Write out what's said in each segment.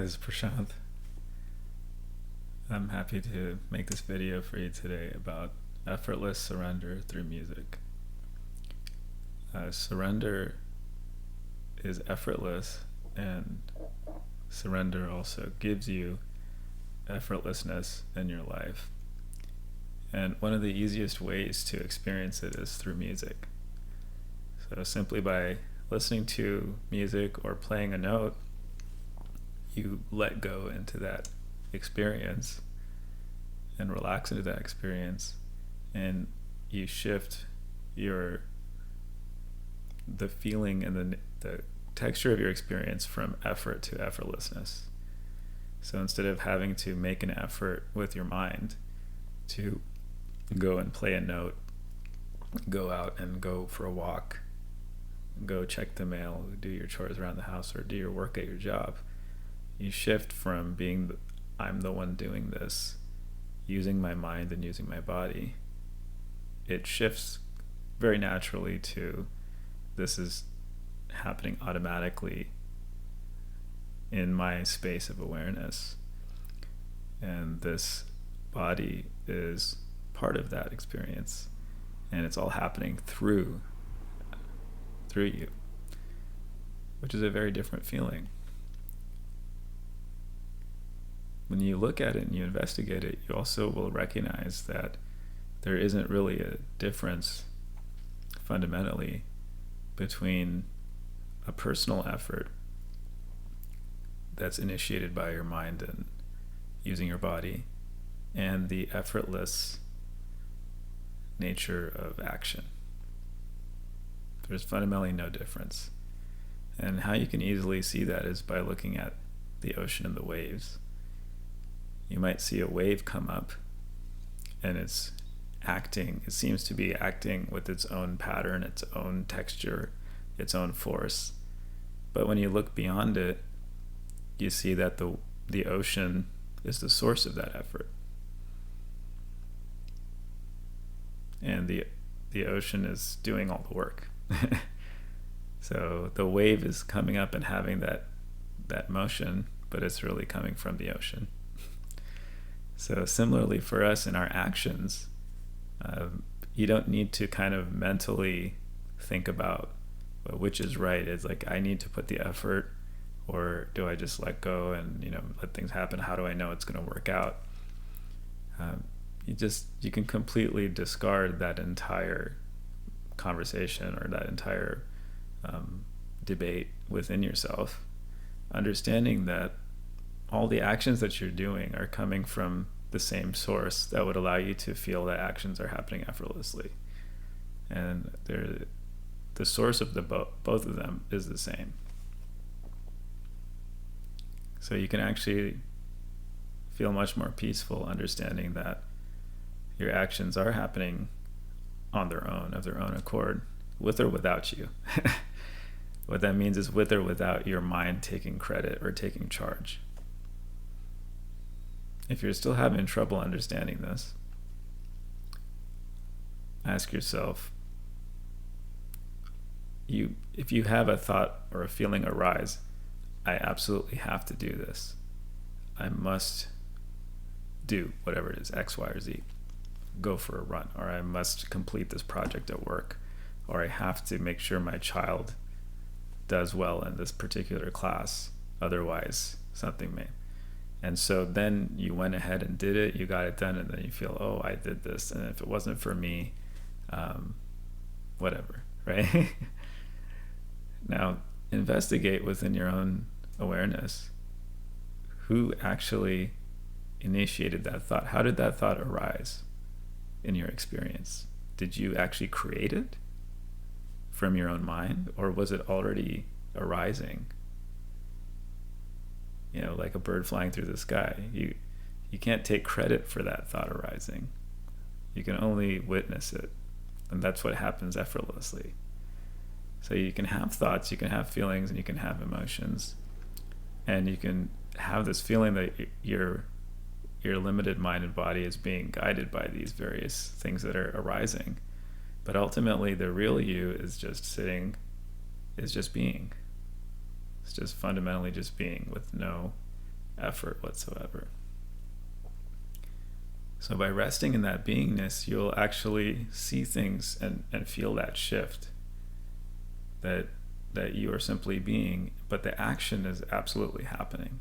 guys, Prasant. I'm happy to make this video for you today about effortless surrender through music. Surrender is effortless, and surrender also gives you effortlessness in your life. And one of the easiest ways to experience it is through music. So simply by listening to music or playing a note, you let go into that experience and relax into that experience, and you shift the feeling and the texture of your experience from effort to effortlessness. So instead of having to make an effort with your mind to go and play a note, go out and go for a walk, go check the mail, do your chores around the house, or do your work at your job, you shift from being I'm the one doing this, using my mind and using my body. It shifts very naturally to this is happening automatically in my space of awareness, and this body is part of that experience, and it's all happening through you, which is a very different feeling. When you look at it and you investigate it, you also will recognize that there isn't really a difference fundamentally between a personal effort that's initiated by your mind and using your body, and the effortless nature of action. There's fundamentally no difference. And how you can easily see that is by looking at the ocean and the waves. You might see a wave come up, and it seems to be acting with its own pattern, its own texture, its own force. But when you look beyond it, you see that the ocean is the source of that effort. And the ocean is doing all the work. So the wave is coming up and having that motion, but it's really coming from the ocean. So similarly for us in our actions, you don't need to kind of mentally think about which is right. It's like, I need to put the effort, or do I just let go and let things happen? How do I know it's going to work out? You can completely discard that entire conversation or that entire debate within yourself, understanding that all the actions that you're doing are coming from the same source that would allow you to feel that actions are happening effortlessly. And the source of both of them is the same. So you can actually feel much more peaceful understanding that your actions are happening on their own, of their own accord, with or without you. What that means is with or without your mind taking credit or taking charge. If you're still having trouble understanding this, ask yourself, if you have a thought or a feeling arise, I absolutely have to do this. I must do whatever it is, X, Y, or Z. Go for a run, or I must complete this project at work, or I have to make sure my child does well in this particular class, otherwise something may. And so then you went ahead and did it, you got it done, and then you feel, oh, I did this, and if it wasn't for me, whatever, right? Now, investigate within your own awareness who actually initiated that thought. How did that thought arise in your experience? Did you actually create it from your own mind, or was it already arising? Like a bird flying through the sky. You can't take credit for that thought arising. You can only witness it, and that's what happens effortlessly. So you can have thoughts, you can have feelings, and you can have emotions, and you can have this feeling that your limited mind and body is being guided by these various things that are arising. But ultimately, the real you is just being. It's just fundamentally just being, with no effort whatsoever. So by resting in that beingness, you'll actually see things and feel that shift, that you are simply being, but the action is absolutely happening.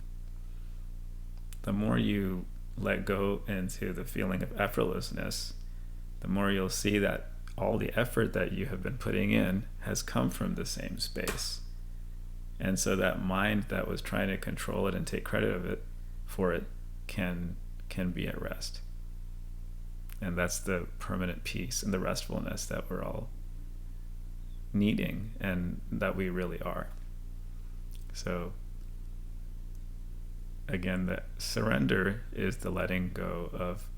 The more you let go into the feeling of effortlessness, the more you'll see that all the effort that you have been putting in has come from the same space. And so that mind that was trying to control it and take credit for it can be at rest. And that's the permanent peace and the restfulness that we're all needing and that we really are. So again, the surrender is the letting go of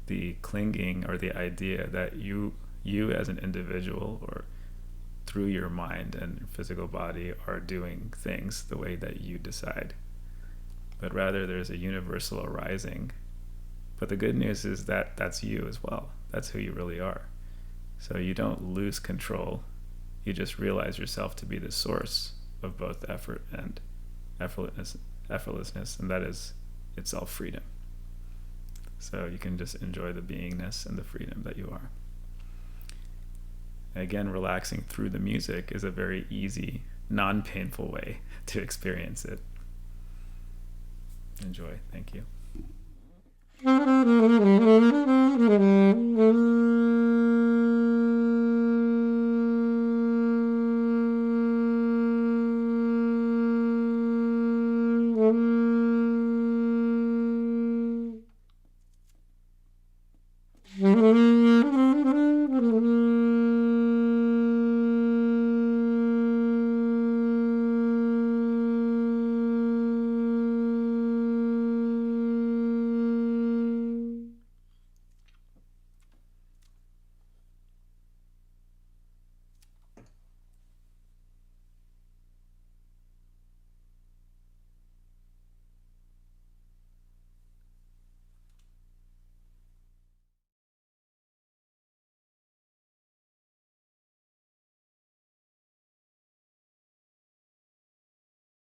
the clinging or the idea that you as an individual or through your mind and physical body are doing things the way that you decide. But rather there's a universal arising. But the good news is that that's you as well. That's who you really are. So you don't lose control. You just realize yourself to be the source of both effort and effortlessness, and that is itself freedom. So you can just enjoy the beingness and the freedom that you are. Again, relaxing through the music is a very easy, non-painful way to experience it. Enjoy. Thank you.